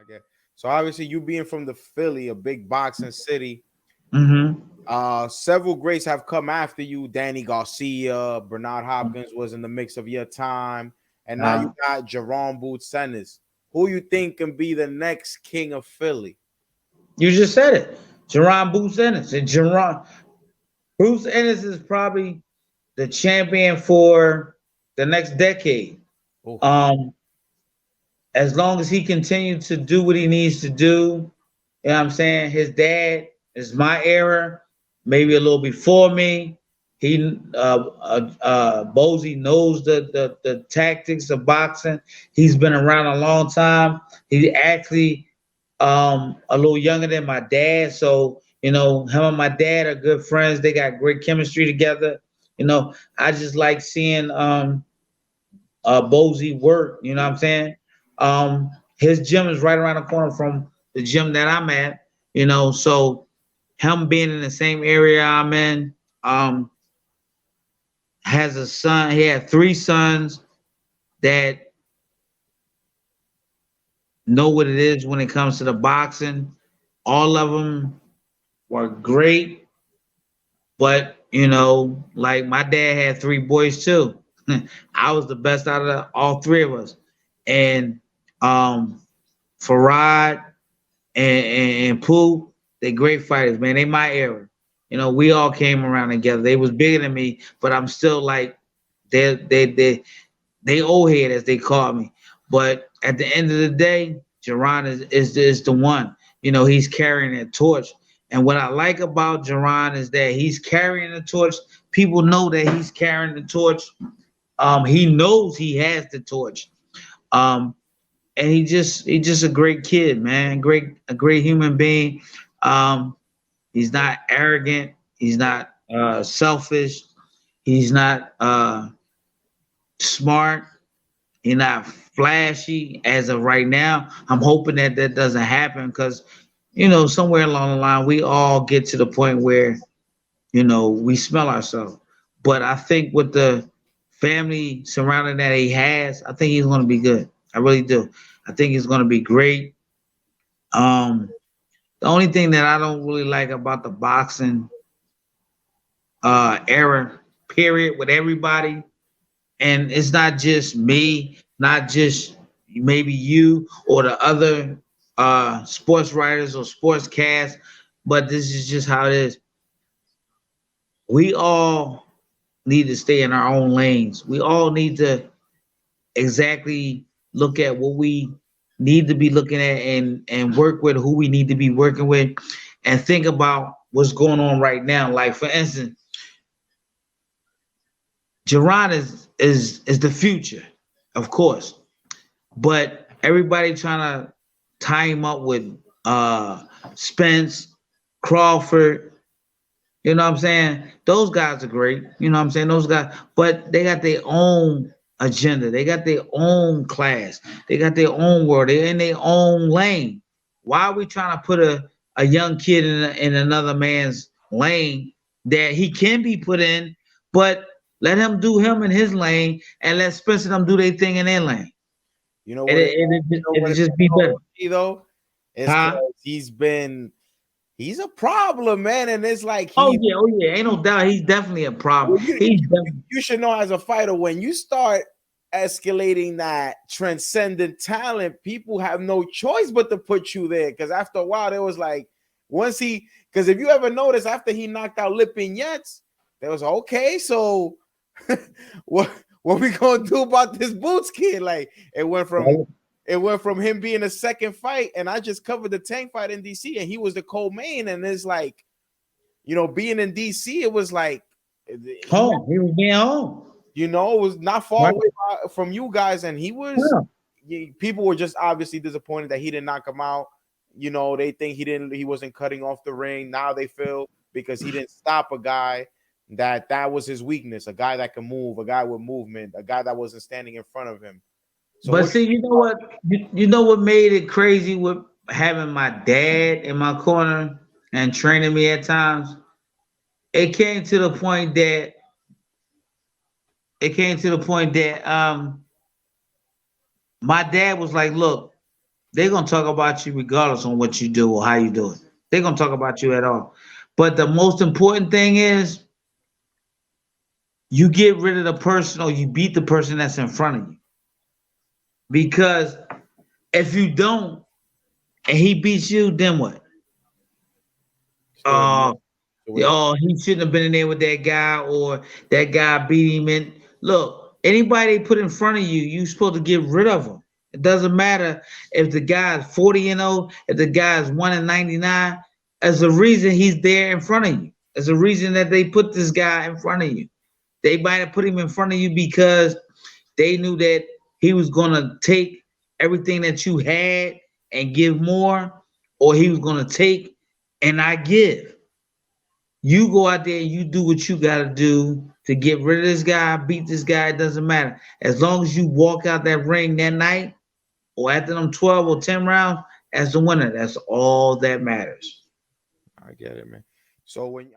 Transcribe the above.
get. So obviously, you being from the Philly, a big boxing city, several greats have come after you. Danny Garcia, Bernard Hopkins was in the mix of your time, and now you got Jerome Boots Ennis. Who you think can be the next king of Philly? You just said it. Jerron Boots Ennis. And Jerron Bruce Ennis is probably the champion for the next decade. Oh, Um, as long as he continues to do what he needs to do, you know what I'm saying? His dad is my era, maybe a little before me. He Bozy knows the tactics of boxing. He's been around a long time. He actually a little younger than my dad, so him and my dad are good friends. They got great chemistry together. I just like seeing Bozy work. You know what I'm saying? His gym is right around the corner from the gym that I'm at. So him being in the same area I'm in, has a son. He had three sons that know what it is when it comes to the boxing. All of them were great, but like my dad had three boys too. I was the best out of all three of us, and Farad and Pooh, they great fighters, man. They my era. We all came around together. They was bigger than me, but I'm still like they old head as they call me. But at the end of the day, Jerron is the one. He's carrying that torch. And what I like about Jerron is that he's carrying the torch. People know that he's carrying the torch. He knows he has the torch. And he's just a great kid, man. A great human being. He's not arrogant. He's not selfish. He's not smart. He's not flashy as of right now. I'm hoping that doesn't happen because, somewhere along the line, we all get to the point where, we smell ourselves. But I think with the family surrounding that he has, I think he's going to be good. I really do. I think he's going to be great. The only thing that I don't really like about the boxing era period with everybody, and it's not just me, not just maybe you or the other sports writers or sports cast, but this is just how it is. We all need to stay in our own lanes. We all need to exactly look at what we need to be looking at and work with who we need to be working with and think about what's going on right now. Like for instance, Jerron is the future, of course, but everybody trying to tie him up with Spence, Crawford. You know what I'm saying? Those guys are great. You know what I'm saying? Those guys, but they got their own agenda. They got their own class. They got their own world. They're in their own lane. Why are we trying to put a young kid in another man's lane that he can be put in, but let him do him in his lane and let Spencer them do their thing in their lane. You know what? It just be better. Though, it's because he's a problem, man, and it's like oh yeah, ain't no doubt. He's definitely a problem. You should know as a fighter when you start escalating that transcendent talent, people have no choice but to put you there. Because after a while, there was like because if you ever notice, after he knocked out Lipin Yates, there was okay. So what we gonna do about this Boots kid? Like it went from him being a second fight, and I just covered the Tank fight in DC, and he was the co-main, and it's like, being in DC, it was like home. He was being home. It was not far away from you guys, and he was. Yeah. People were just obviously disappointed that he didn't knock him out. They think he wasn't cutting off the ring. Now they feel because he didn't stop a guy that was his weakness, a guy that can move, a guy with movement, a guy that wasn't standing in front of him. So but see, you know what? You know what made it crazy with having my dad in my corner and training me at times? It came to the point that my dad was like, look, They're gonna talk about you regardless on what you do or how you do it. They're gonna talk about you at all. But the most important thing is you get rid of the person or you beat the person that's in front of you. Because if you don't and he beats you, then what? So, Oh, he shouldn't have been in there with that guy, or that guy beat him. And look, anybody they put in front of you, you supposed to get rid of them. It doesn't matter if the guy is 40-0, if the guy is 1-99. There's a reason he's there in front of you. There's a reason that they put this guy in front of you. They might have put him in front of you because they knew that he was gonna take everything that you had and give more, or he was gonna take and not give. You go out there and you do what you got to do to get rid of this guy, beat this guy. It doesn't matter. As long as you walk out that ring that night or after them 12 or 10 rounds as the winner, that's all that matters. I get it, man. So when